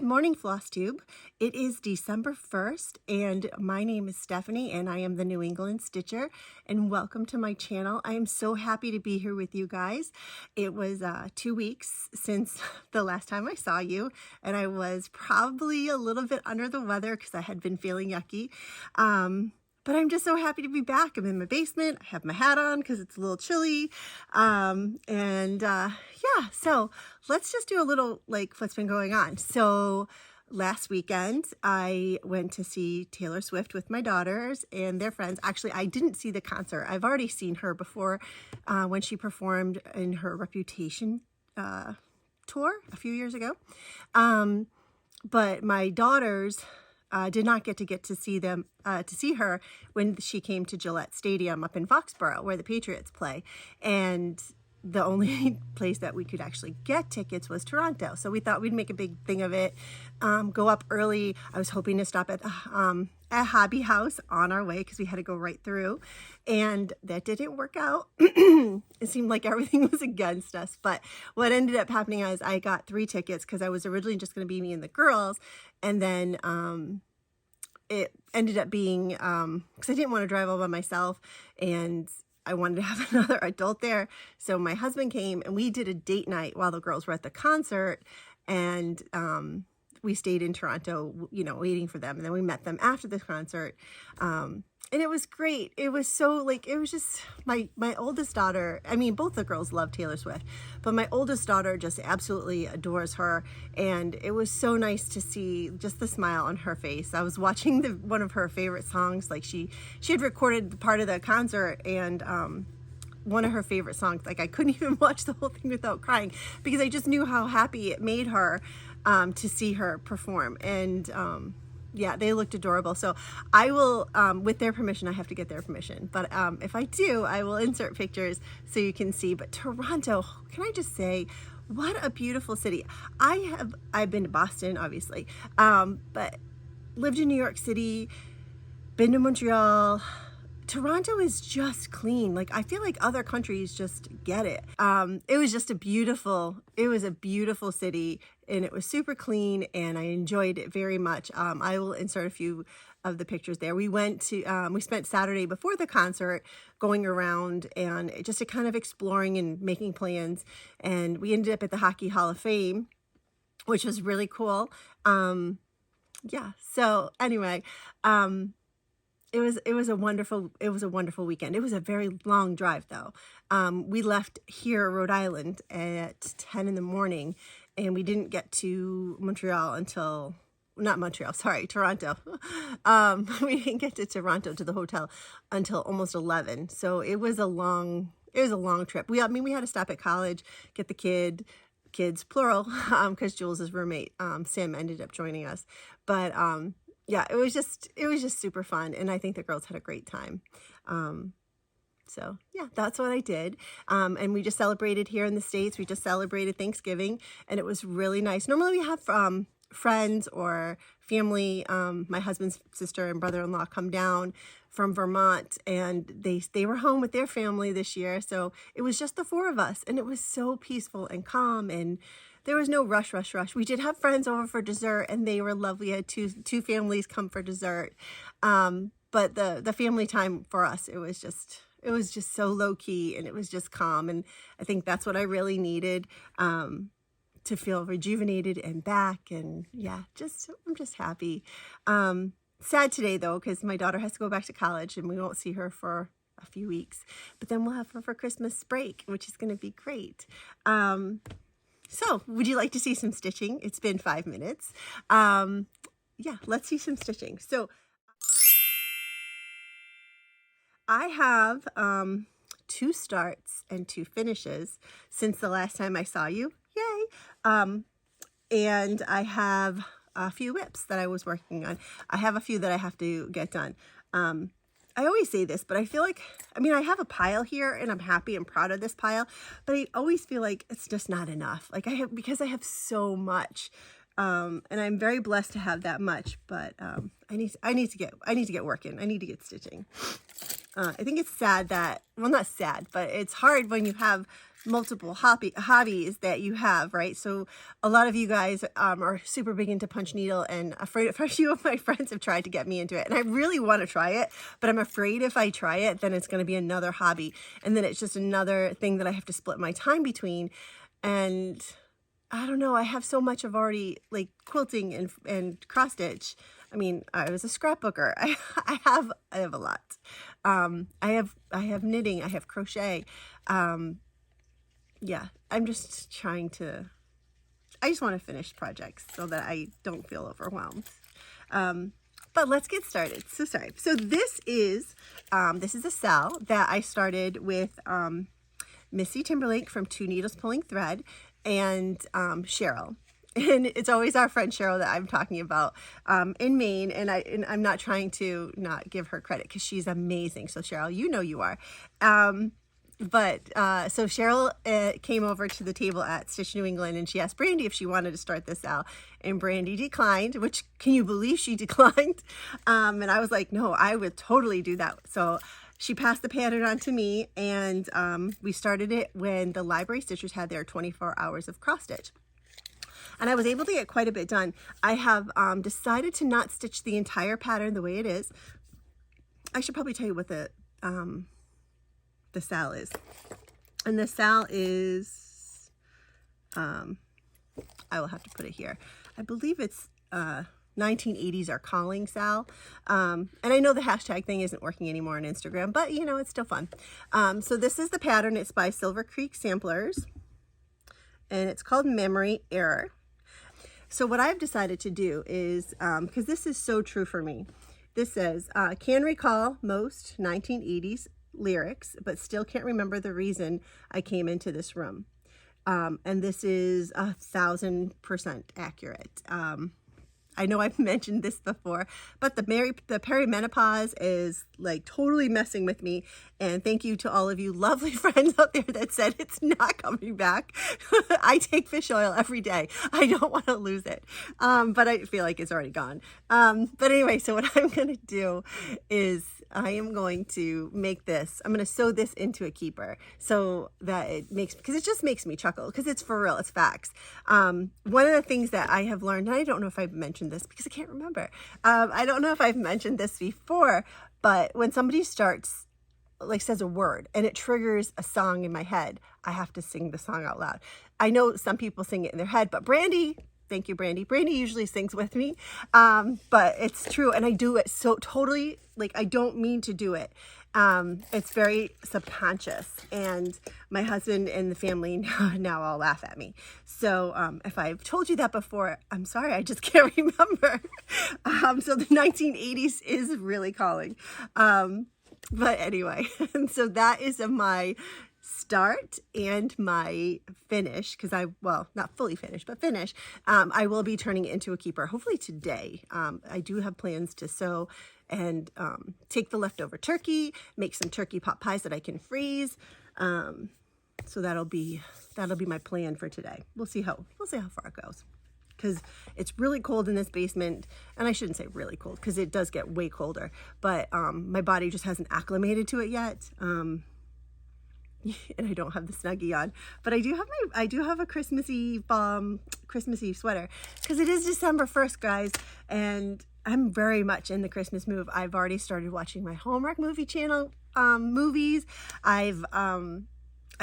morning, Flosstube. It is December 1st, and my name is Stephanie, and I am the New England Stitcher, and welcome to my channel. I am so happy to be here with you guys. It was 2 weeks since the last time I saw you, and I was probably a little bit under the weather because I had been feeling yucky. But I'm just so happy to be back. I'm in my basement. I have my hat on because it's a little chilly. Yeah, so let's just do a little like what's been going on. So last weekend, I went to see Taylor Swift with my daughters and their friends. Actually, I didn't see the concert. I've already seen her before when she performed in her Reputation tour a few years ago. But my daughters did not get to see her when she came to Gillette Stadium up in Foxborough, where the Patriots play. And the only place that we could actually get tickets was Toronto. So we thought we'd make a big thing of it, go up early. I was hoping to stop at Hobby House on our way because we had to go right through. And that didn't work out. It seemed like everything was against us. But what ended up happening is I got 3 tickets because I was originally just going to be me and the girls. And then it ended up being, because I didn't want to drive all by myself, and I wanted to have another adult there. So my husband came and we did a date night while the girls were at the concert. And we stayed in Toronto, you know, waiting for them. And then we met them after the concert. And it was great. It was so like, it was just my oldest daughter. I mean, both the girls love Taylor Swift, but my oldest daughter just absolutely adores her. And it was so nice to see just the smile on her face. I was watching one of her favorite songs. Like she had recorded part of the concert, and one of her favorite songs, like I couldn't even watch the whole thing without crying because I just knew how happy it made her to see her perform. And yeah, they looked adorable. So I will, with their permission, I have to get their permission. But if I do, I will insert pictures so you can see. But Toronto, can I just say, what a beautiful city. I've been to Boston, obviously, but lived in New York City, been to Montreal. Toronto is just clean. Like, I feel like other countries just get it. It was just a beautiful city, and it was super clean, and I enjoyed it very much. I will insert a few of the pictures there. We spent Saturday before the concert going around and just kind of exploring and making plans. And we ended up at the Hockey Hall of Fame, which was really cool. Yeah. So anyway, it was a wonderful weekend. It was a very long drive though. We left here, Rhode Island, at 10 in the morning, and we didn't get to Toronto. We didn't get to Toronto, to the hotel, until almost 11. So it was a long trip. We had to stop at college, get the kids plural, because Jules' roommate, Sim, ended up joining us. But yeah, it was just super fun, and I think the girls had a great time. So yeah, that's what I did. And we just celebrated here in the States. We just celebrated Thanksgiving, and it was really nice. Normally we have friends or family. My husband's sister and brother-in-law come down from Vermont, and they were home with their family this year. So it was just the 4 of us, and it was so peaceful and calm, and there was no rush. We did have friends over for dessert, and they were lovely. I had two families come for dessert. But the family time for us, it was just so low key, and it was just calm. And I think that's what I really needed, to feel rejuvenated and back. And yeah, I'm just happy. Sad today though, because my daughter has to go back to college, and we won't see her for a few weeks, but then we'll have her for Christmas break, which is going to be great. So would you like to see some stitching? It's been 5 minutes. Yeah, let's see some stitching. So I have 2 starts and 2 finishes since the last time I saw you. Yay! And I have a few whips that I was working on. I have a few that I have to get done. I always say this, but I feel like, I have a pile here, and I'm happy and proud of this pile, but I always feel like it's just not enough. Like because I have so much, and I'm very blessed to have that much, but I need to get working. I need to get stitching. I think it's sad that, well, not sad, but it's hard when you have multiple hobbies that you have, right? So a lot of you guys are super big into punch needle, and a few of my friends have tried to get me into it, and I really want to try it, but I'm afraid if I try it, then it's going to be another hobby, and then it's just another thing that I have to split my time between. And I don't know, I have so much of already, like, quilting and cross stitch. I mean, I was a scrapbooker. I have a lot. I have knitting, I have crochet. Yeah, I'm just trying to, I just want to finish projects so that I don't feel overwhelmed. But let's get started. So sorry. So this is a sal that I started with Missy Timberlake from Two Needles Pulling Thread and Cheryl. And it's always our friend Cheryl that I'm talking about in Maine. And I'm not trying to not give her credit because she's amazing. So Cheryl, you know you are. So Cheryl came over to the table at Stitch New England, and she asked Brandi if she wanted to start this out, and Brandi declined, which, can you believe she declined? And I was like, no, I would totally do that. So she passed the pattern on to me, and we started it when the library stitchers had their 24 hours of cross stitch. And I was able to get quite a bit done. I have decided to not stitch the entire pattern the way it is. I should probably tell you what the sal is. And the sal is, I will have to put it here. I believe it's 1980s Are Calling sal. And I know the hashtag thing isn't working anymore on Instagram, but you know, it's still fun. So this is the pattern. It's by Silver Creek Samplers, and it's called Memory Error. So what I've decided to do is, because this is so true for me, this says, can recall most 1980s lyrics, but still can't remember the reason I came into this room. And this is 1,000% accurate. I know I've mentioned this before, but the perimenopause is like totally messing with me. And thank you to all of you lovely friends out there that said it's not coming back. I take fish oil every day. I don't want to lose it. But I feel like it's already gone. But anyway, so what I'm going to do is I am going to make this, I'm going to sew this into a keeper so that it makes, because it just makes me chuckle, because it's for real, it's facts. One of the things that I have learned, and I don't know if I've mentioned this because I can't remember. I don't know if I've mentioned this before, but when somebody starts, like says a word and it triggers a song in my head, I have to sing the song out loud. I know some people sing it in their head, but Brandi, thank you, Brandi. Brandi usually sings with me, but it's true. And I do it so totally, like, I don't mean to do it. It's very subconscious, and my husband and the family now all laugh at me. So if I've told you that before, I'm sorry, I just can't remember. So the 1980s is really calling. But anyway, and so that is my start and my finish, because well, not fully finished, but finish. I will be turning it into a keeper, hopefully today. I do have plans to sew and take the leftover turkey, make some turkey pot pies that I can freeze. So that'll be my plan for today. We'll see how far it goes, because it's really cold in this basement. And I shouldn't say really cold, because it does get way colder, but my body just hasn't acclimated to it yet. And I don't have the Snuggie on, but I do have a Christmas Eve sweater, because it is December 1st, guys, and I'm very much in the Christmas mood. I've already started watching my Hallmark movie channel movies. I've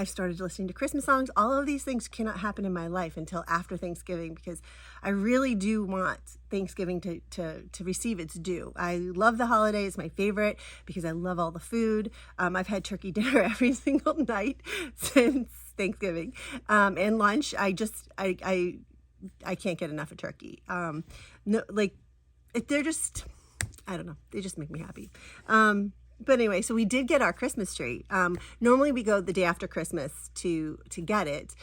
started listening to Christmas songs. All of these things cannot happen in my life until after Thanksgiving, because I really do want Thanksgiving to receive its due. I love the holiday. It's my favorite because I love all the food. I've had turkey dinner every single night since Thanksgiving. And lunch, I can't get enough of turkey. No, like, they're just, I don't know, they just make me happy. But anyway, so we did get our Christmas tree. Normally we go the day after Christmas to get it.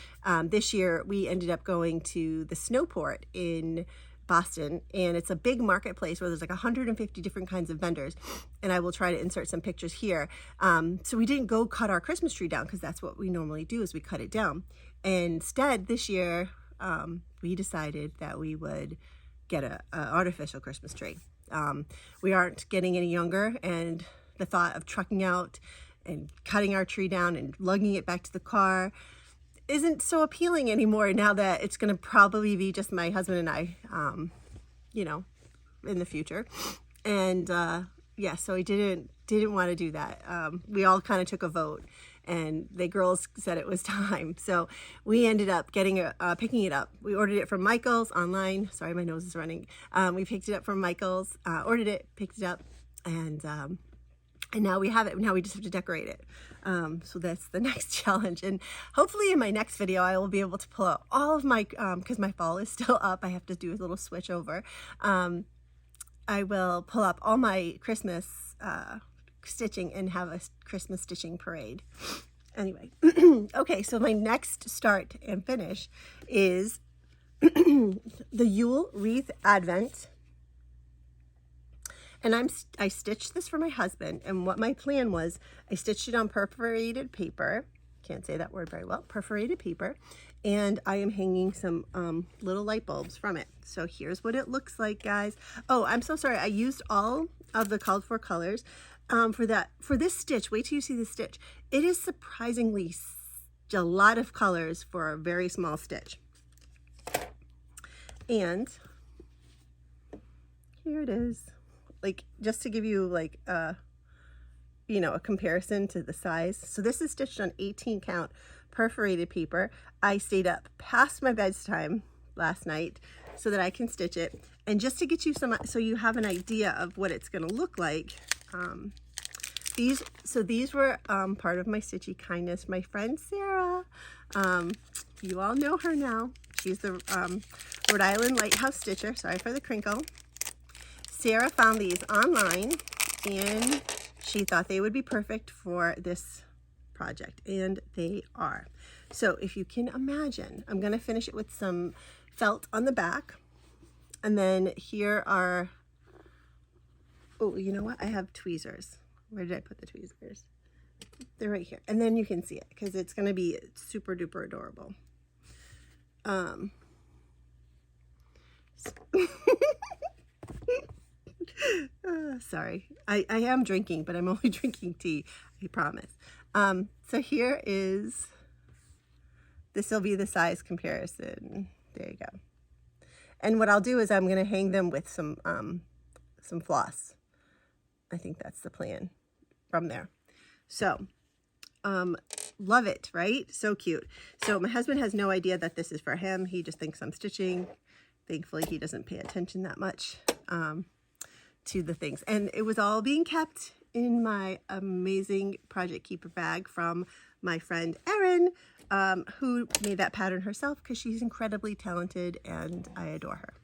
This year we ended up going to the Snowport in Boston, and it's a big marketplace where there's like 150 different kinds of vendors, and I will try to insert some pictures here. So we didn't go cut our Christmas tree down, because that's what we normally do, is we cut it down. And instead this year we decided that we would get an artificial Christmas tree. We aren't getting any younger, and the thought of trucking out and cutting our tree down and lugging it back to the car isn't so appealing anymore now that it's going to probably be just my husband and I, you know, in the future. And yeah, so we didn't want to do that. We all kind of took a vote, and the girls said it was time. So we ended up picking it up. We ordered it from Michael's online. Sorry, my nose is running. We picked it up from Michael's, ordered it, picked it up, and now we have it. Now we just have to decorate it. So that's the next challenge. And hopefully in my next video, I will be able to pull out all of my, because my fall is still up. I have to do a little switch over. I will pull up all my Christmas stitching and have a Christmas stitching parade. Anyway, okay, so my next start and finish is the Yule Wreath Advent. And I stitched this for my husband, and what my plan was, I stitched it on perforated paper. Can't say that word very well. Perforated paper. And I am hanging some little light bulbs from it. So here's what it looks like, guys. Oh, I'm so sorry. I used all of the called for colors for this stitch. Wait till you see this stitch. It is surprisingly a lot of colors for a very small stitch. And here it is. Like, just to give you like you know, a comparison to the size. So this is stitched on 18 count perforated paper. I stayed up past my bedtime last night so that I can stitch it. And just to get you some, so you have an idea of what it's going to look like. These were part of my stitchy kindness. My friend Sarah, you all know her now. She's the Rhode Island Lighthouse Stitcher. Sorry for the crinkle. Sarah found these online, and she thought they would be perfect for this project, and they are. So if you can imagine, I'm going to finish it with some felt on the back, and then here are, oh, you know what? I have tweezers. Where did I put the tweezers? They're right here, and then you can see it because it's going to be super duper adorable. Sorry, I am drinking, but I'm only drinking tea, I promise. So here is, this will be the size comparison. There you go. And what I'll do is I'm going to hang them with some floss. I think that's the plan from there. So, love it, right? So cute. So my husband has no idea that this is for him. He just thinks I'm stitching. Thankfully, he doesn't pay attention that much to the things. And it was all being kept in my amazing Project Keeper bag from my friend Erin, who made that pattern herself because she's incredibly talented and I adore her.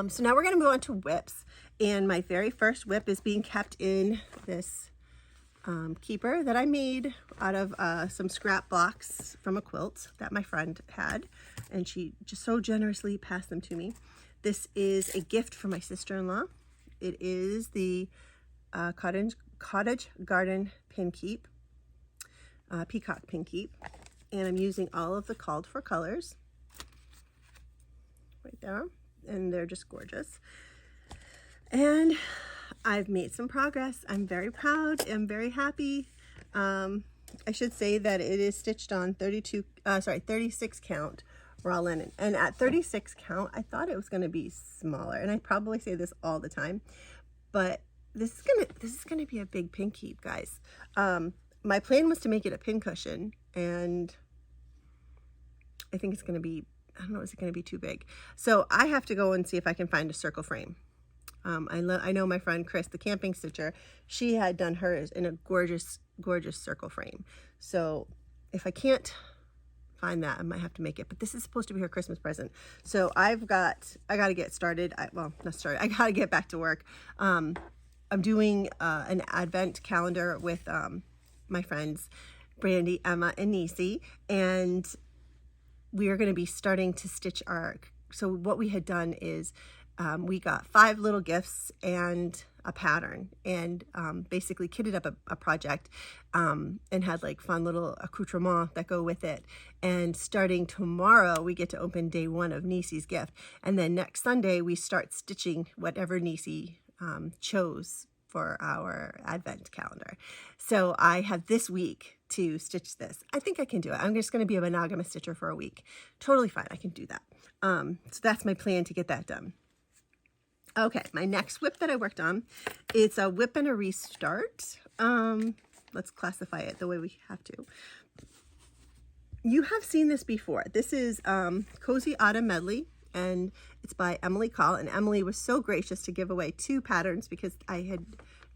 So now we're going to move on to whips, and my very first whip is being kept in this keeper that I made out of some scrap blocks from a quilt that my friend had, and she just so generously passed them to me. This is a gift from my sister-in-law. It is the Cottage Garden Pin Keep, Peacock Pin Keep, and I'm using all of the called for colors right there, and they're just gorgeous. And I've made some progress. I'm very proud. I'm very happy. I should say that it is stitched on 36 count raw linen. And at 36 count, I thought it was going to be smaller. And I probably say this all the time, but this is gonna be a big pin keep, guys. My plan was to make it a pin cushion, and I think it's gonna be, I don't know, is it gonna be too big? So I have to go and see if I can find a circle frame. I know my friend Chris, the camping stitcher, she had done hers in a gorgeous, gorgeous circle frame. So if I can't find that, I might have to make it. But this is supposed to be her Christmas present. So I got to get started. I got to get back to work. I'm doing an advent calendar with my friends Brandi, Emma, and Nise, and we are going to be starting to stitch our. So what we had done is we got 5 little gifts, and a pattern and basically kitted up a project and had like fun little accoutrements that go with it. And starting tomorrow, we get to open day 1 of Nise's gift. And then next Sunday, we start stitching whatever Nise chose for our advent calendar. So I have this week to stitch this. I think I can do it. I'm just going to be a monogamous stitcher for a week. Totally fine. I can do that. So that's my plan to get that done. Okay, my next whip that I worked on, it's a whip and a restart. Let's classify it the way we have to. You have seen this before. This is Cozy Autumn Medley, and it's by Emily Call. And Emily was so gracious to give away 2 patterns because I had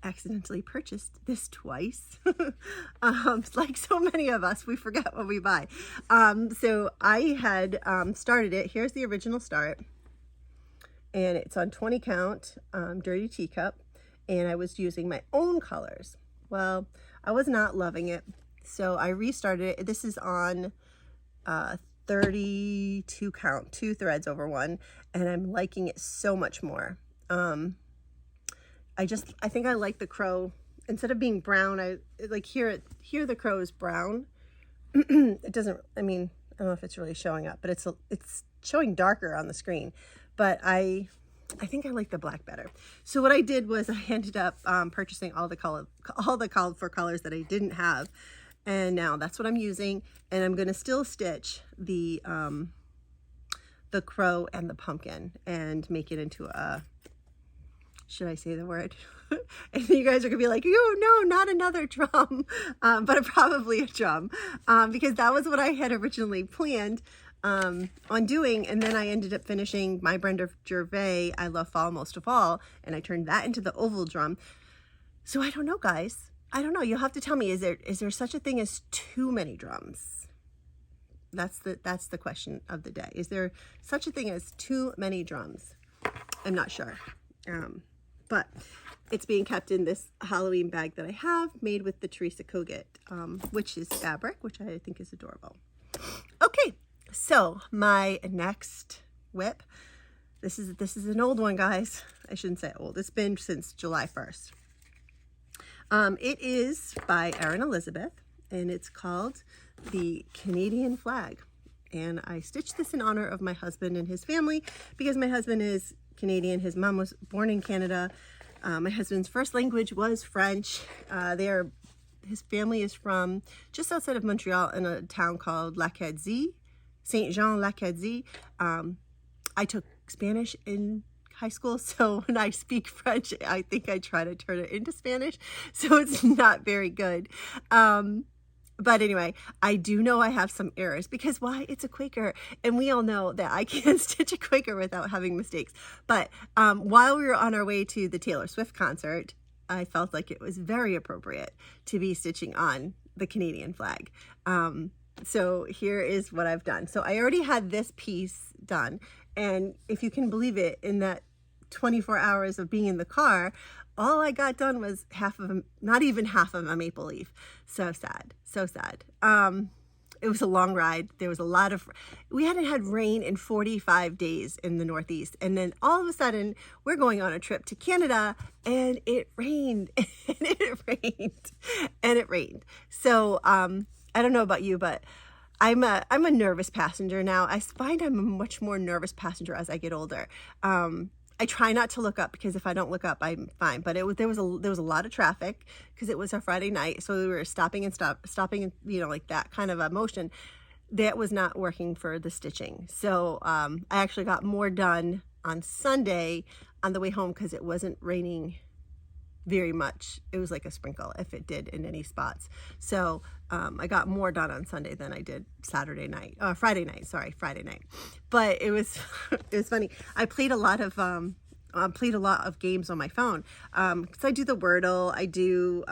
accidentally purchased this twice. Like so many of us, we forget what we buy. So I had started it. Here's the original start. And it's on 20 count, dirty teacup, and I was using my own colors. Well, I was not loving it, so I restarted it. This is on 32 count, 2 threads over 1, and I'm liking it so much more. I think I like the crow. Instead of being brown, I like here the crow is brown. It doesn't, I mean, I don't know if it's really showing up, but it's showing darker on the screen. But I think I like the black better. So what I did was I ended up purchasing all the called for colors that I didn't have, and now that's what I'm using. And I'm gonna still stitch the crow and the pumpkin and make it into a, should I say the word? And you guys are gonna be like, oh no, not another drum, but probably a drum, because that was what I had originally planned on doing. And then I ended up finishing my Brenda Gervais I Love Fall Most of All, and I turned that into the oval drum. So I don't know, guys. I don't know. You'll have to tell me, is there such a thing as too many drums? That's the question of the day. Is there such a thing as too many drums? I'm not sure. But it's being kept in this Halloween bag that I have made with the Teresa Kogut, which is fabric, which I think is adorable. Okay. So my next whip, this is an old one, guys. I shouldn't say old. It's been since July 1st. It is by Erin Elizabeth, and it's called the Canadian Flag. And I stitched this in honor of my husband and his family because my husband is Canadian. His mom was born in Canada. My husband's first language was French. His family is from just outside of Montreal in a town called L'Acadie. Saint-Jean-l'Acadie. I took Spanish in high school, so when I speak French, I think I try to turn it into Spanish, so it's not very good. But anyway, I do know I have some errors because why? It's a Quaker, and we all know that I can't stitch a Quaker without having mistakes. But while we were on our way to the Taylor Swift concert, I felt like it was very appropriate to be stitching on the Canadian flag. So here is what I've done. So I already had this piece done. And if you can believe it, in that 24 hours of being in the car, all I got done was not even half of a maple leaf. So sad, so sad. It was a long ride. There was we hadn't had rain in 45 days in the Northeast. And then all of a sudden we're going on a trip to Canada and it rained and it rained and it rained. So, I don't know about you, but I'm a nervous passenger now. I find I'm a much more nervous passenger as I get older. I try not to look up because if I don't look up, I'm fine. But there was a lot of traffic because it was a Friday night, so we were stopping and stopping, like that kind of a motion. That was not working for the stitching. So I actually got more done on Sunday on the way home because it wasn't raining very much. It was like a sprinkle if it did in any spots. So I got more done on Sunday than I did Friday night. But it was funny. I played a lot of games on my phone because I do the Wordle, I do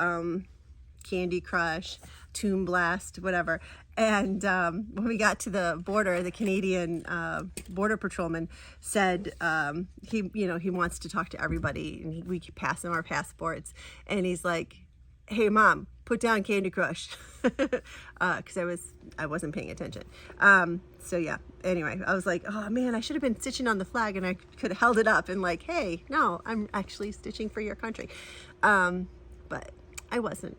Candy Crush, Toon Blast, whatever. And when we got to the border, the Canadian border patrolman said he wants to talk to everybody, and we could pass him our passports. And he's like, hey mom, put down Candy Crush, because I wasn't paying attention. So yeah, anyway, I was like, oh man, I should have been stitching on the flag, and I could have held it up and like, hey, no, I'm actually stitching for your country. But I wasn't.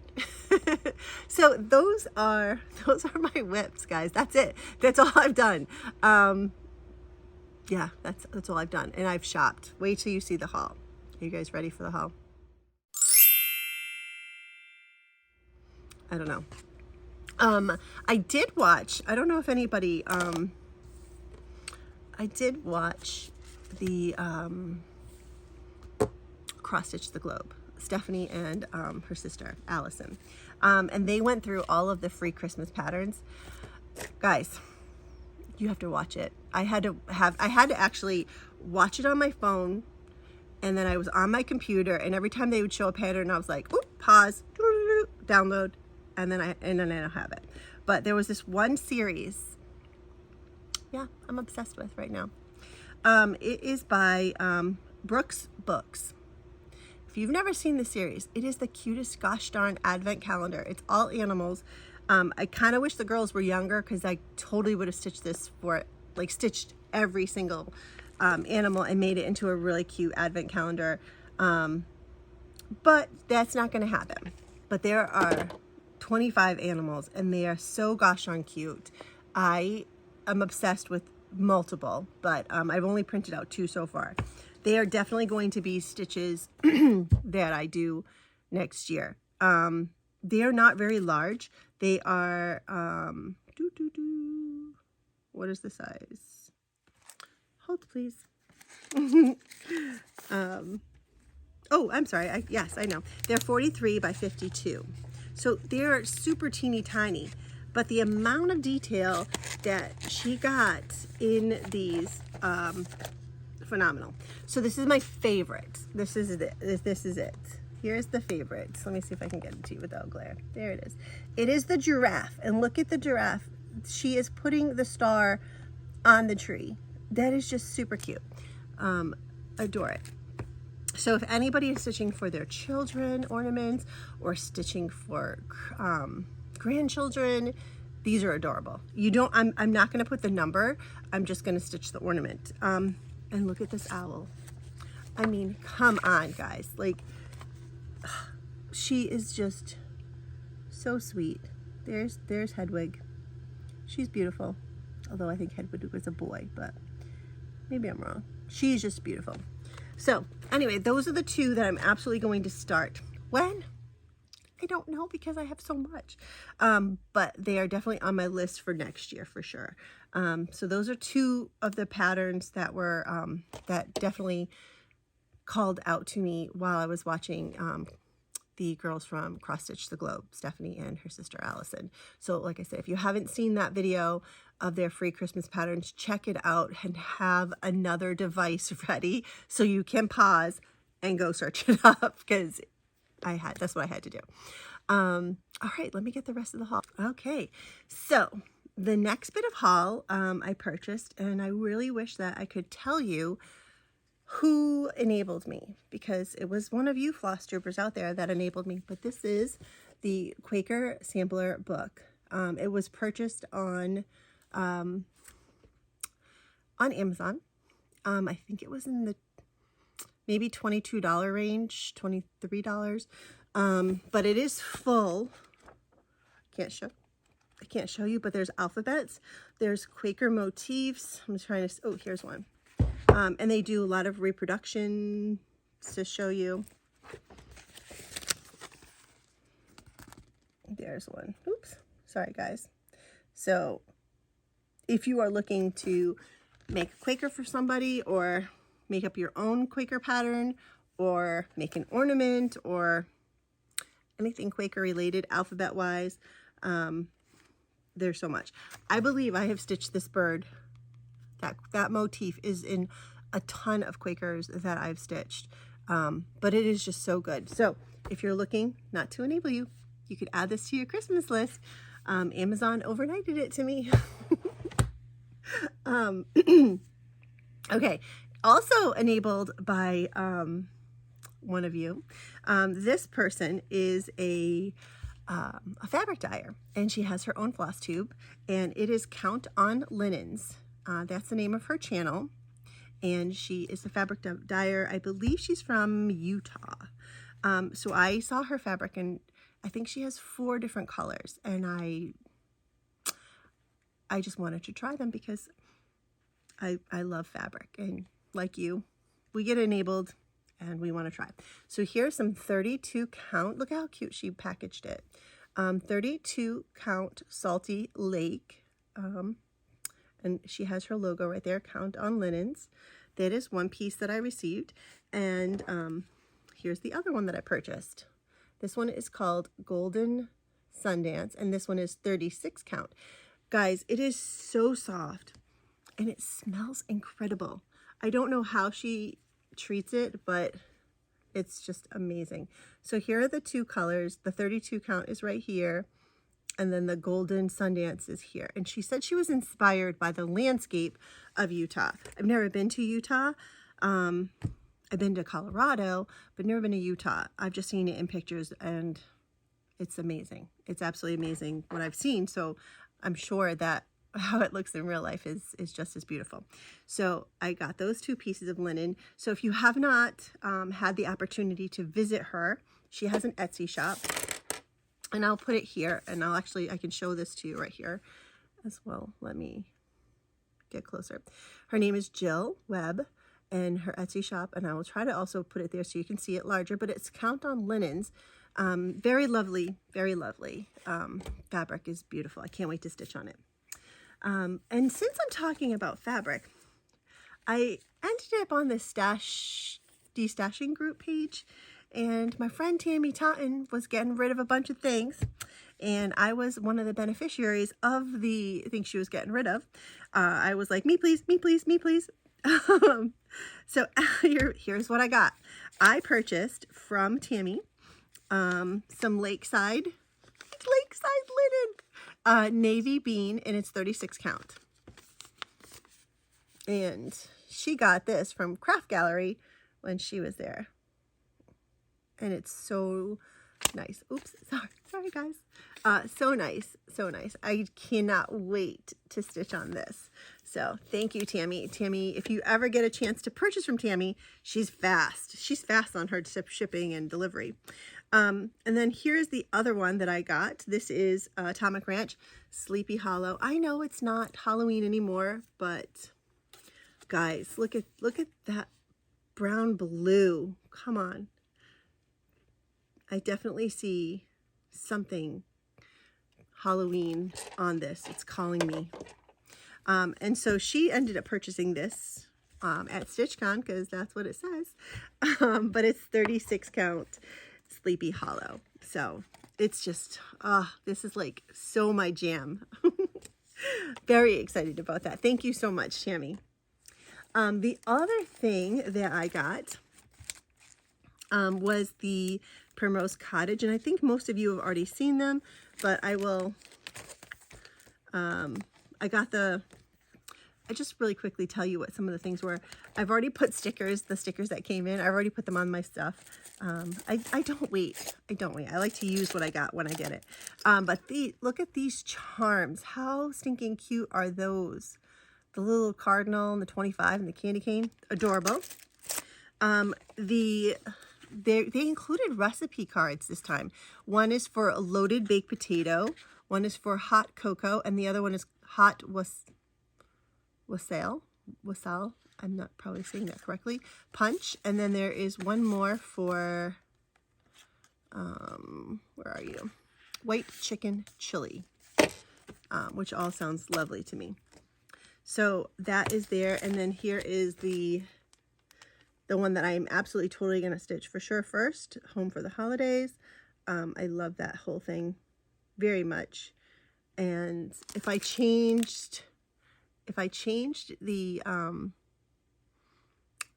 So those are my whips, guys. That's it. That's all I've done. Yeah, that's all I've done. And I've shopped. Wait till you see the haul. Are you guys ready for the haul? I don't know. I did watch, I don't know if anybody, I did watch the Cross Stitch the Globe, Stephanie and her sister, Allison. And they went through all of the free Christmas patterns. Guys, you have to watch it. I had to actually watch it on my phone, and then I was on my computer, and every time they would show a pattern, I was like, oop, pause, download, and then I don't have it. But there was this one series, yeah, I'm obsessed with right now. It is by Brooks Books. If you've never seen the series, it is the cutest gosh darn advent calendar. It's all animals. I kind of wish the girls were younger, because I totally would have stitched this for, like, stitched every single animal and made it into a really cute advent calendar. But that's not going to happen. But there are 25 animals, and they are so gosh darn cute. I am obsessed with multiple, but I've only printed out 2 so far. They are definitely going to be stitches that I do next year. They are not very large. They are, what is the size? Hold, please. Oh, I'm sorry. Yes, I know. They're 43 by 52. So they're super teeny tiny, but the amount of detail that she got in these, phenomenal. So this is my favorite. This is it. This is it. Here's the favorites. Let me see if I can get it to you without glare. There it is. It is the giraffe. And look at the giraffe. She is putting the star on the tree. That is just super cute. Adore it. So if anybody is stitching for their children ornaments, or stitching for grandchildren, these are adorable. I'm not going to put the number. I'm just going to stitch the ornament. And look at this owl. I mean, come on, guys. Like, she is just so sweet. There's Hedwig. She's beautiful. Although I think Hedwig was a boy, but maybe I'm wrong. She's just beautiful. So anyway, those are the 2 that I'm absolutely going to start. When? I don't know, because I have so much. But they are definitely on my list for next year for sure. So those are 2 of the patterns that were, that definitely called out to me while I was watching the girls from Cross Stitch the Globe, Stephanie and her sister Allison. So like I said, if you haven't seen that video of their free Christmas patterns, check it out and have another device ready so you can pause and go search it up, because that's what I had to do. All right, let me get the rest of the haul. Okay, so the next bit of haul I purchased, and I really wish that I could tell you who enabled me, because it was one of you Flosstubers out there that enabled me. But this is the Quaker Sampler book. It was purchased on Amazon. I think it was in the maybe $22 range, $23. But it is full. I can't show you, but there's alphabets. There's Quaker motifs. I'm trying to, oh, here's one. And they do a lot of reproduction to show you. There's one. Oops. Sorry, guys. So if you are looking to make a Quaker for somebody, or make up your own Quaker pattern, or make an ornament, or anything Quaker related alphabet wise, there's so much. I believe I have stitched this bird. That motif is in a ton of Quakers that I've stitched, but it is just so good. So if you're looking, not to enable you, you could add this to your Christmas list. Amazon overnighted it to me. Okay, also enabled by one of you. This person is a fabric dyer, and she has her own floss tube, and it is Count on Linens. That's the name of her channel, and she is a fabric dyer. I believe she's from Utah. So I saw her fabric, and I think she has 4 different colors, and I just wanted to try them because I love fabric, and like you, we get enabled and we want to try. So here's some 32 count. Look how cute she packaged it. 32 count Salty Lake. And she has her logo right there, Count on Linens. That is one piece that I received. And here's the other one that I purchased. This one is called Golden Sundance, and this one is 36 count. Guys, it is so soft, and it smells incredible. I don't know how she treats it, but it's just amazing. So here are the 2 colors. The 32 count is right here, and then the Golden Sundance is here. And she said she was inspired by the landscape of Utah. I've never been to Utah. I've been to Colorado, but never been to Utah. I've just seen it in pictures, and it's amazing. It's absolutely amazing what I've seen. So I'm sure that how it looks in real life is just as beautiful. So I got those 2 pieces of linen. So if you have not had the opportunity to visit her, she has an Etsy shop, and I'll put it here, and I can show this to you right here as well. Let me get closer. Her name is Jill Webb, and her Etsy shop, and I will try to also put it there so you can see it larger, but it's Count on Linens. Very lovely, very lovely. Fabric is beautiful. I can't wait to stitch on it. And since I'm talking about fabric, I ended up on the destashing group page, and my friend Tammy Totten was getting rid of a bunch of things, and I was one of the beneficiaries of the things she was getting rid of. I was like, me please, me please, me please. So here's what I got. I purchased from Tammy some Lakeside linen, navy bean, and it's 36 count. And she got this from Craft Gallery when she was there, and it's so nice. Oops, sorry guys. So nice, so nice. I cannot wait to stitch on this. So thank you, Tammy. Tammy, if you ever get a chance to purchase from Tammy, she's fast. She's fast on her shipping and delivery. And then here's the other one that I got. This is Atomic Ranch Sleepy Hollow. I know it's not Halloween anymore, but guys, look at that brown blue. Come on. I definitely see something Halloween on this. It's calling me. And so she ended up purchasing this at StitchCon because that's what it says. But it's 36 count Sleepy Hollow. So it's just, this is like so my jam. Very excited about that. Thank you so much, Tammy. The other thing that I got was the Primrose Cottage, and I think most of you have already seen them, but I will, I just really quickly tell you what some of the things were. I've already put stickers, the stickers that came in, I've already put them on my stuff. I don't wait. I like to use what I got when I get it. But look at these charms. How stinking cute are those? The little cardinal and the 25 and the candy cane. Adorable. They included recipe cards this time. One is for a loaded baked potato, one is for hot cocoa, and the other one is hot wassail. I'm not probably saying that correctly. Punch. And then there is one more for, where are you? White chicken chili, which all sounds lovely to me. So that is there. And then here is the one that I am absolutely totally going to stitch for sure first, Home for the Holidays. I love that whole thing very much. And if I changed the,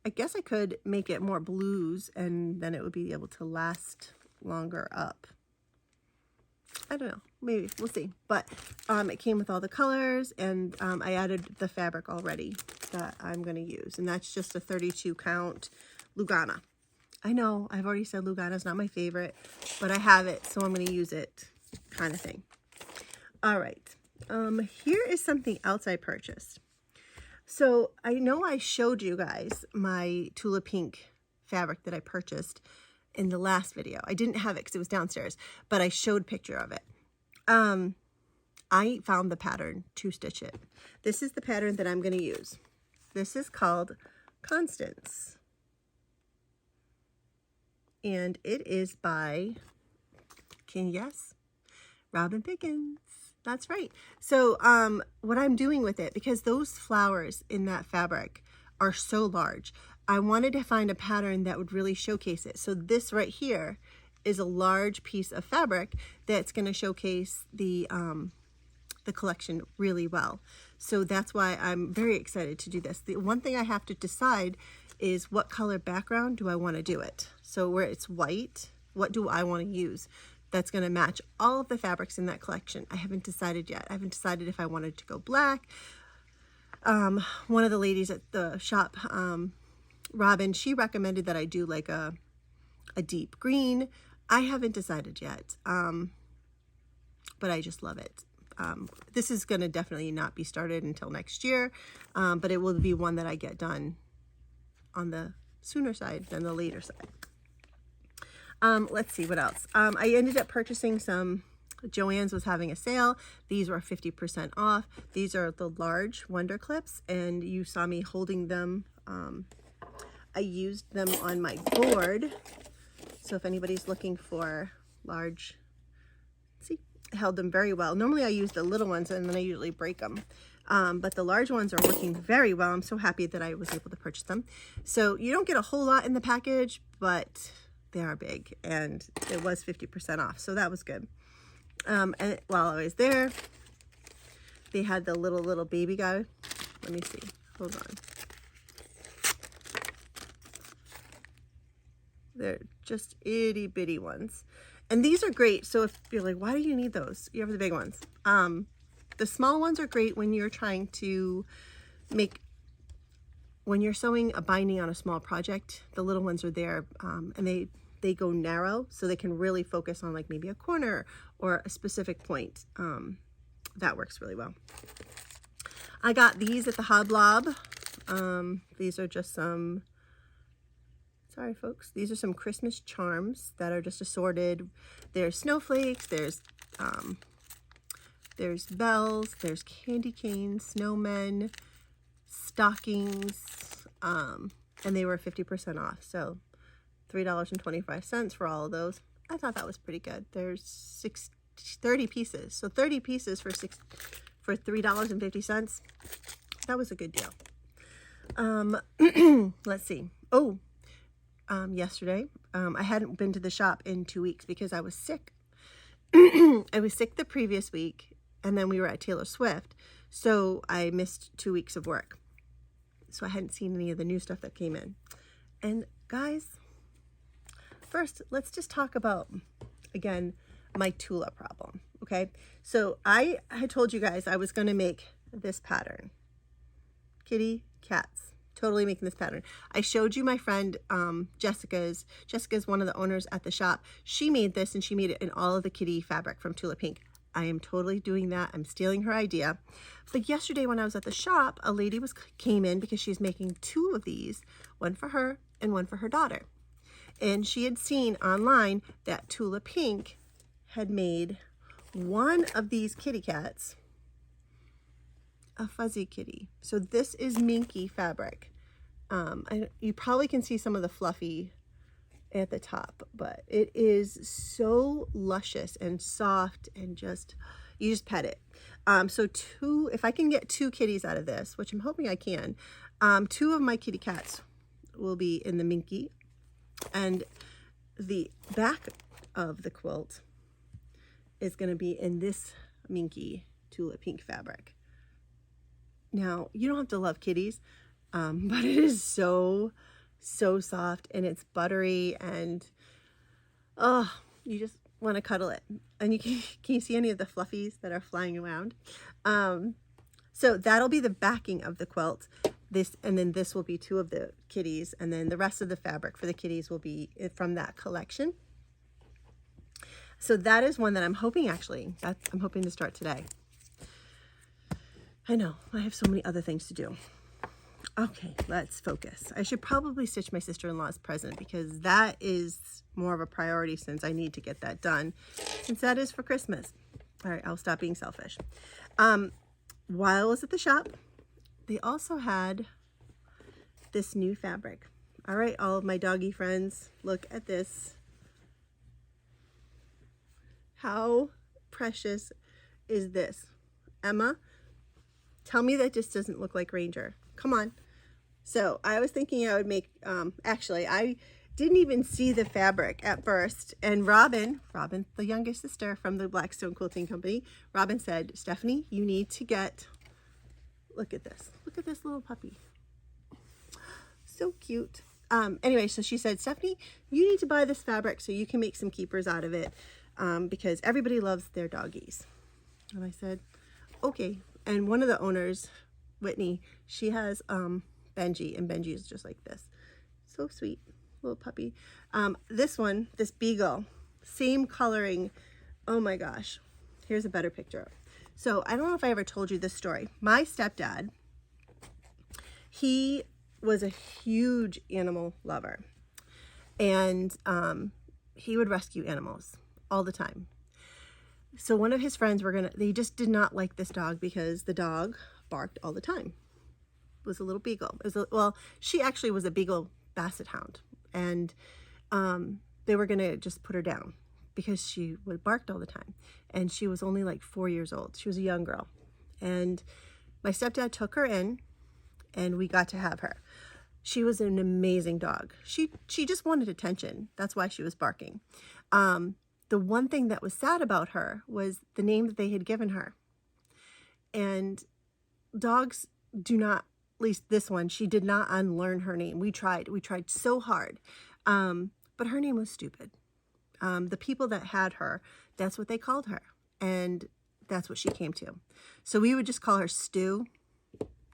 I guess I could make it more blues, and then it would be able to last longer up. I don't know, maybe, we'll see. But it came with all the colors, and I added the fabric already that I'm going to use, and that's just a 32 count Lugana. I know I've already said Lugana is not my favorite, but I have it, so I'm going to use it kind of thing. All right. Here is something else I purchased. So I know I showed you guys my Tula Pink fabric that I purchased in the last video. I didn't have it because it was downstairs, but I showed a picture of it. I found the pattern to stitch it. This is the pattern that I'm going to use. This is called Constance. And it is by, can you guess? Robin Pickens. That's right. So what I'm doing with it, because those flowers in that fabric are so large, I wanted to find a pattern that would really showcase it. So this right here is a large piece of fabric that's going to showcase the collection really well. So that's why I'm very excited to do this. The one thing I have to decide is what color background do I want to do it. So where it's white, what do I want to use that's going to match all of the fabrics in that collection? I haven't decided yet. I haven't decided if I wanted to go black. One of the ladies at the shop, Robin, she recommended that I do like a deep green. I haven't decided yet, but I just love it. This is going to definitely not be started until next year, but it will be one that I get done on the sooner side than the later side. Let's see what else. I ended up purchasing some, Joann's was having a sale. These were 50% off. These are the large Wonder Clips, and you saw me holding them. I used them on my board. So if anybody's looking for large, see, I held them very well. Normally I use the little ones and then I usually break them. But the large ones are working very well. I'm so happy that I was able to purchase them. So you don't get a whole lot in the package, but they are big, and it was 50% off. So that was good. And while I was there, they had the little baby guy. Let me see. Hold on. They're just itty bitty ones. And these are great. So if you're like, why do you need those? You have the big ones. The small ones are great when you're trying to when you're sewing a binding on a small project. The little ones are there, and they go narrow, so they can really focus on like maybe a corner or a specific point. That works really well. I got these at the Hoblob. These are just some, sorry folks, these are some Christmas charms that are just assorted. There's snowflakes, there's bells, there's candy canes, snowmen, stockings, and they were 50% off. So $3.25 for all of those. I thought that was pretty good. There's 30 pieces. So 30 pieces for $3.50. That was a good deal. Let's see. Oh, yesterday, I hadn't been to the shop in 2 weeks because I was sick. I was sick the previous week, and then we were at Taylor Swift. So I missed 2 weeks of work. So I hadn't seen any of the new stuff that came in. And guys, first, let's just talk about, again, my Tula problem, okay? So I had told you guys I was going to make this pattern. Kitty, cats, totally making this pattern. I showed you my friend Jessica's one of the owners at the shop. She made this, and she made it in all of the kitty fabric from Tula Pink. I am totally doing that. I'm stealing her idea. But yesterday when I was at the shop, a lady came in because she's making 2 of these, one for her and one for her daughter. And she had seen online that Tula Pink had made one of these kitty cats a fuzzy kitty. So this is minky fabric. You probably can see some of the fluffy at the top, but it is so luscious and soft, and you just pet it. So if I can get 2 kitties out of this, which I'm hoping I can, 2 of my kitty cats will be in the minky, and the back of the quilt is going to be in this minky Tula Pink fabric. Now, you don't have to love kitties, but it is so soft, and it's buttery, and oh, you just want to cuddle it. And can you see any of the fluffies that are flying around? So that'll be the backing of the quilt. This, and then this will be 2 of the kitties, and then the rest of the fabric for the kitties will be from that collection. So that is one that I'm hoping, actually, I'm hoping to start today. I know, I have so many other things to do. Okay, let's focus. I should probably stitch my sister-in-law's present because that is more of a priority since I need to get that done, since that is for Christmas. All right, I'll stop being selfish. While I was at the shop, they also had this new fabric. All right, all of my doggy friends, look at this. How precious is this? Emma, tell me that just doesn't look like Ranger. Come on. So I was thinking I would make, actually, I didn't even see the fabric at first. And Robin, the youngest sister from the Blackstone Quilting Company, Robin said, Stephanie, you need to get, look at this. Look at this little puppy. So cute. Anyway, so she said, Stephanie, you need to buy this fabric so you can make some keepers out of it because everybody loves their doggies. And I said, okay. And one of the owners, Whitney, she has Benji, and Benji is just like this. So sweet, little puppy. This one, this beagle, same coloring. Oh my gosh. Here's a better picture. So I don't know if I ever told you this story. My stepdad, he was a huge animal lover, and he would rescue animals all the time. So one of his friends they just did not like this dog because the dog barked all the time. It was a little beagle. Well, she actually was a beagle basset hound, and they were gonna just put her down because she would barked all the time, and she was only like 4 years old. She was a young girl, and my stepdad took her in, and we got to have her. She was an amazing dog. She just wanted attention. That's why she was barking. The one thing that was sad about her was the name that they had given her. And dogs do not, at least this one, she did not unlearn her name. We tried so hard. But her name was stupid. The people that had her, that's what they called her. And that's what she came to. So we would just call her Stu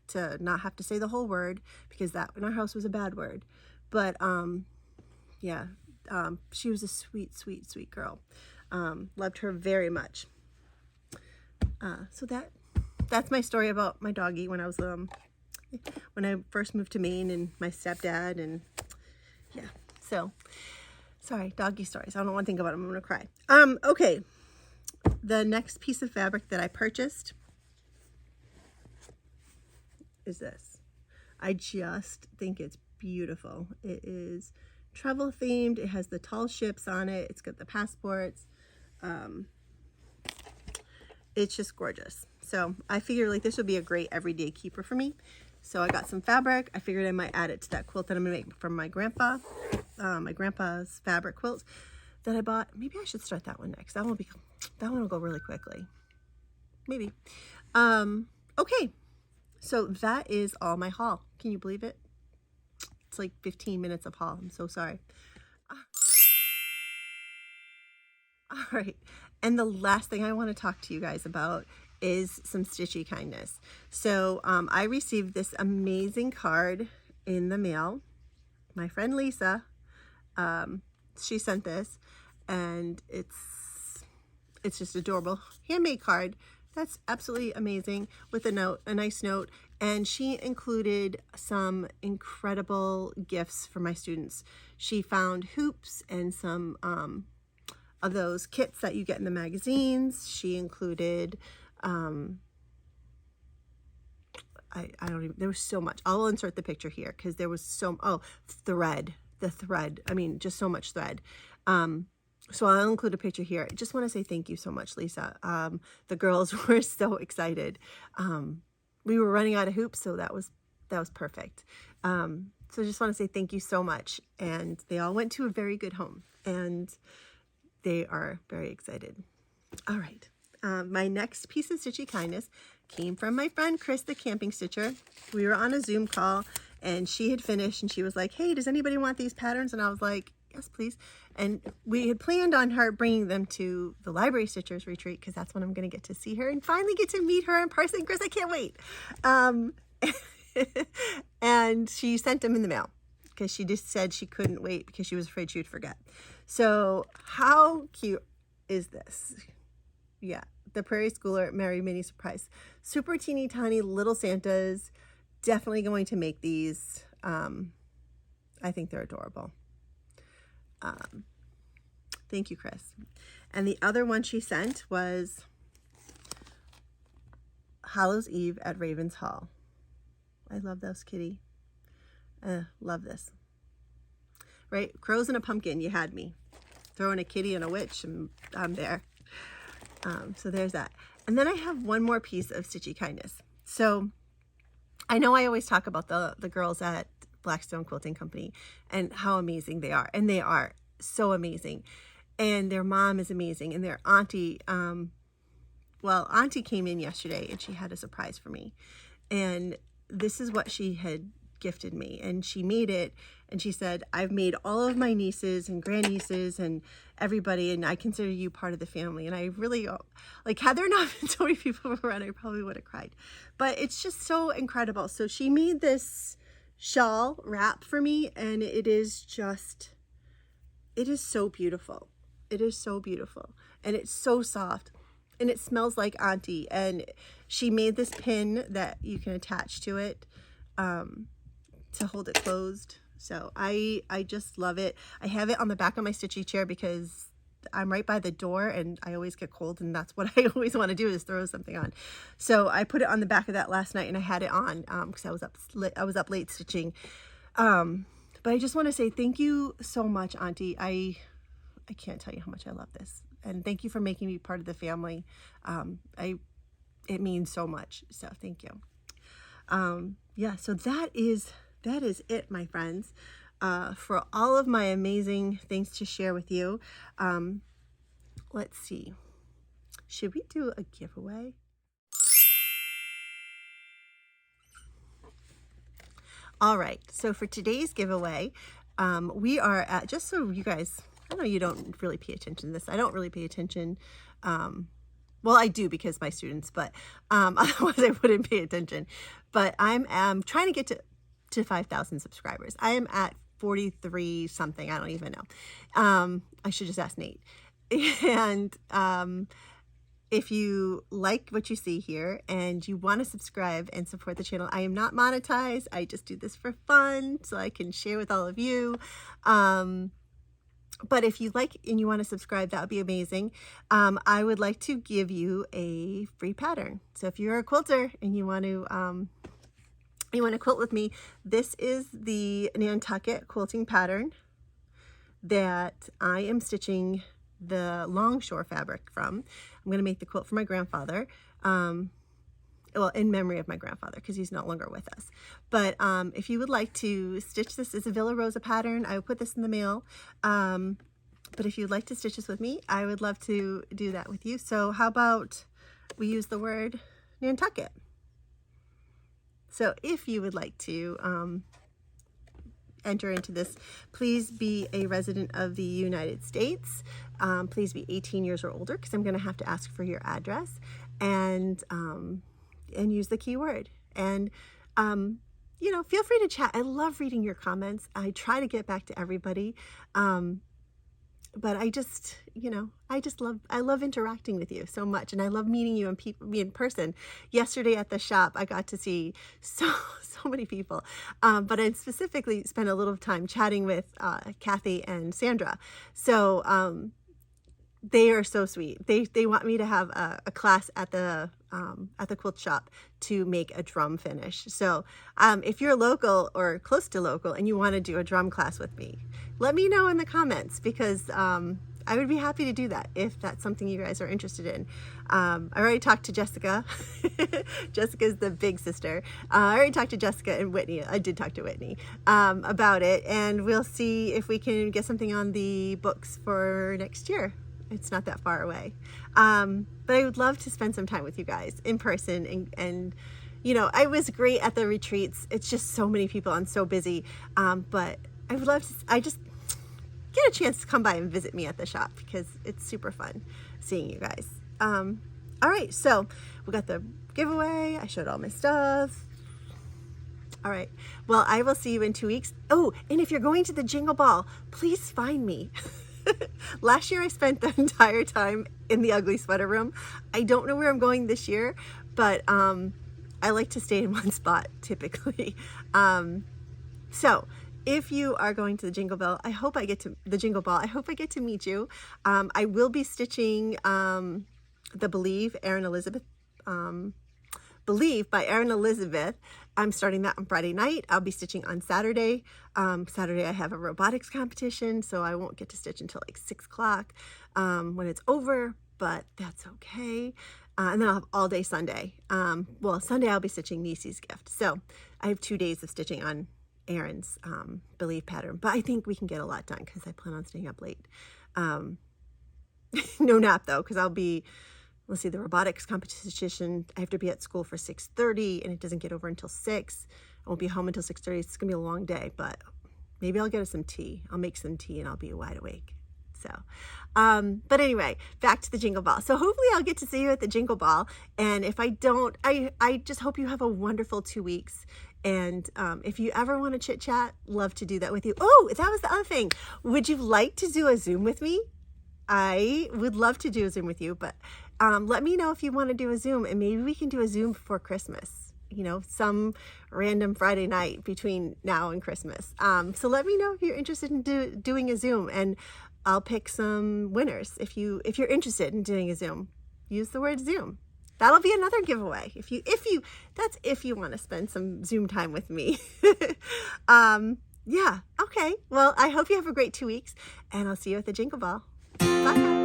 to not have to say the whole word because that in our house was a bad word. But yeah. She was a sweet, sweet, sweet girl. Loved her very much. So that's my story about my doggie when I was when I first moved to Maine, and my stepdad, and yeah. So sorry, doggy stories. I don't want to think about them. I'm gonna cry. Okay. The next piece of fabric that I purchased is this. I just think it's beautiful. It is travel themed. It has the tall ships on it. It's got the passports. It's just gorgeous. So I figured like this would be a great everyday keeper for me. So I got some fabric. I figured I might add it to that quilt that I'm gonna make from my grandpa, my grandpa's fabric quilt that I bought. Maybe I should start that one next. That one will go really quickly. Maybe. Okay. So that is all my haul. Can you believe it? It's like 15 minutes of haul. I'm so sorry. All right. And the last thing I want to talk to you guys about is some stitchy kindness. So I received this amazing card in the mail. My friend Lisa, she sent this, and it's just adorable. Handmade card. That's absolutely amazing, with a note, a nice note. And she included some incredible gifts for my students. She found hoops and some of those kits that you get in the magazines. She included, I don't even, there was so much. I'll insert the picture here because there was the thread. I mean, just so much thread. So I'll include a picture here. I just want to say thank you so much, Lisa. The girls were so excited. We were running out of hoops, so that was perfect. So I just want to say thank you so much. And they all went to a very good home, and they are very excited. All right. My next piece of stitchy kindness came from my friend Chris, the camping stitcher. We were on a Zoom call, and she had finished, and she was like, hey, does anybody want these patterns? And I was like, yes, please. And we had planned on her bringing them to the Library Stitchers retreat because that's when I'm going to get to see her and finally get to meet her in person. Chris, I can't wait. And she sent them in the mail because she just said she couldn't wait because she was afraid she would forget. So how cute is this? Yeah, the Prairie Schooler Merry Mini Surprise. Super teeny tiny little Santas. Definitely going to make these. I think they're adorable. Thank you, Chris. And the other one she sent was Hallows Eve at Raven's Hall. I love those, kitty. Love this. Right? Crows and a pumpkin. You had me. Throwing a kitty and a witch, and I'm there. So there's that. And then I have one more piece of Stitchy Kindness. So I know I always talk about the girls at Blackstone Quilting Company and how amazing they are. And they are so amazing. And their mom is amazing. And their auntie, auntie came in yesterday and she had a surprise for me. And this is what she had gifted me. And she made it. And she said, I've made all of my nieces and grandnieces and everybody, and I consider you part of the family. And I really, like, had there not been so many people around, I probably would have cried. But it's just so incredible. So she made this shawl wrap for me, and it is so beautiful. It is so beautiful. And it's so soft. And it smells like auntie. And she made this pin that you can attach to it to hold it closed. So I just love it. I have it on the back of my stitchy chair because I'm right by the door and I always get cold, and that's what I always want to do is throw something on. So I put it on the back of that last night and I had it on because I was up late stitching. But I just want to say thank you so much, Auntie. I can't tell you how much I love this. And thank you for making me part of the family. It means so much. So thank you. Yeah, so that is it, my friends, for all of my amazing things to share with you. Let's see. Should we do a giveaway? All right. So for today's giveaway, we are at, just so you guys, I know you don't really pay attention to this. I don't really pay attention. Well, I do because my students, but otherwise I wouldn't pay attention. But I'm trying to get to 5,000 subscribers. I am at 43 something. I don't even know. I should just ask Nate. And if you like what you see here and you want to subscribe and support the channel, I am not monetized. I just do this for fun so I can share with all of you. But if you like and you want to subscribe, that would be amazing. I would like to give you a free pattern. So if you're a quilter and you want to quilt with me, this is the Nantucket quilting pattern that I am stitching the longshore fabric from. I'm going to make the quilt for my grandfather. Well, in memory of my grandfather, because he's no longer with us. But if you would like to stitch this, is a Villa Rosa pattern. I will put this in the mail. But if you'd like to stitch this with me, I would love to do that with you. So how about we use the word Nantucket? So if you would like to enter into this, please be a resident of the United States. Please be 18 years or older, because I'm going to have to ask for your address, and use the keyword. And you know, feel free to chat. I love reading your comments. I try to get back to everybody. But I just, you know, I love interacting with you so much, and I love meeting you and me in person. Yesterday at the shop, I got to see so many people. But I specifically spent a little time chatting with Kathy and Sandra. So they are so sweet. They want me to have a class at the quilt shop to make a drum finish. So if you're local or close to local and you want to do a drum class with me, let me know in the comments, because I would be happy to do that if that's something you guys are interested in. I already talked to Jessica. Jessica's the big sister. I already talked to Jessica and Whitney. I did talk to Whitney about it, and we'll see if we can get something on the books for next year. It's not that far away. But I would love to spend some time with you guys in person. And you know, I was great at the retreats. It's just so many people. I'm so busy. But I would love to, I just get a chance to come by and visit me at the shop, because it's super fun seeing you guys. All right, so we got the giveaway. I showed all my stuff. All right. Well, I will see you in 2 weeks. Oh, and if you're going to the Jingle Ball, please find me. Last year I spent the entire time in the ugly sweater room. I don't know where I'm going this year, but I like to stay in one spot typically. So if you are going to the Jingle Ball, I hope I get to meet you. I will be stitching the Believe by Erin Elizabeth. I'm starting that on Friday night. I'll be stitching on Saturday. Saturday I have a robotics competition, so I won't get to stitch until like 6 o'clock when it's over, but that's okay. And then I'll have all day Sunday. Well, Sunday I'll be stitching Nise's gift. So I have 2 days of stitching on Erin's Believe pattern, but I think we can get a lot done because I plan on staying up late. No nap though, because let's see, the robotics competition, I have to be at school for 6:30 and it doesn't get over until 6. I won't be home until 6:30. It's gonna be a long day, but maybe I'll get us some tea. I'll make some tea and I'll be wide awake. So, but anyway, back to the Jingle Ball. So hopefully I'll get to see you at the Jingle Ball. And if I don't, I just hope you have a wonderful 2 weeks. And if you ever want to chit chat, love to do that with you. Oh, that was the other thing. Would you like to do a Zoom with me? I would love to do a Zoom with you, but let me know if you want to do a Zoom, and maybe we can do a Zoom before Christmas, some random Friday night between now and Christmas. So let me know if you're interested in doing a Zoom, and I'll pick some winners. If you're interested in doing a Zoom, use the word Zoom. That'll be another giveaway. If you want to spend some Zoom time with me. Yeah. Okay. Well, I hope you have a great 2 weeks, and I'll see you at the Jingle Ball. Bye.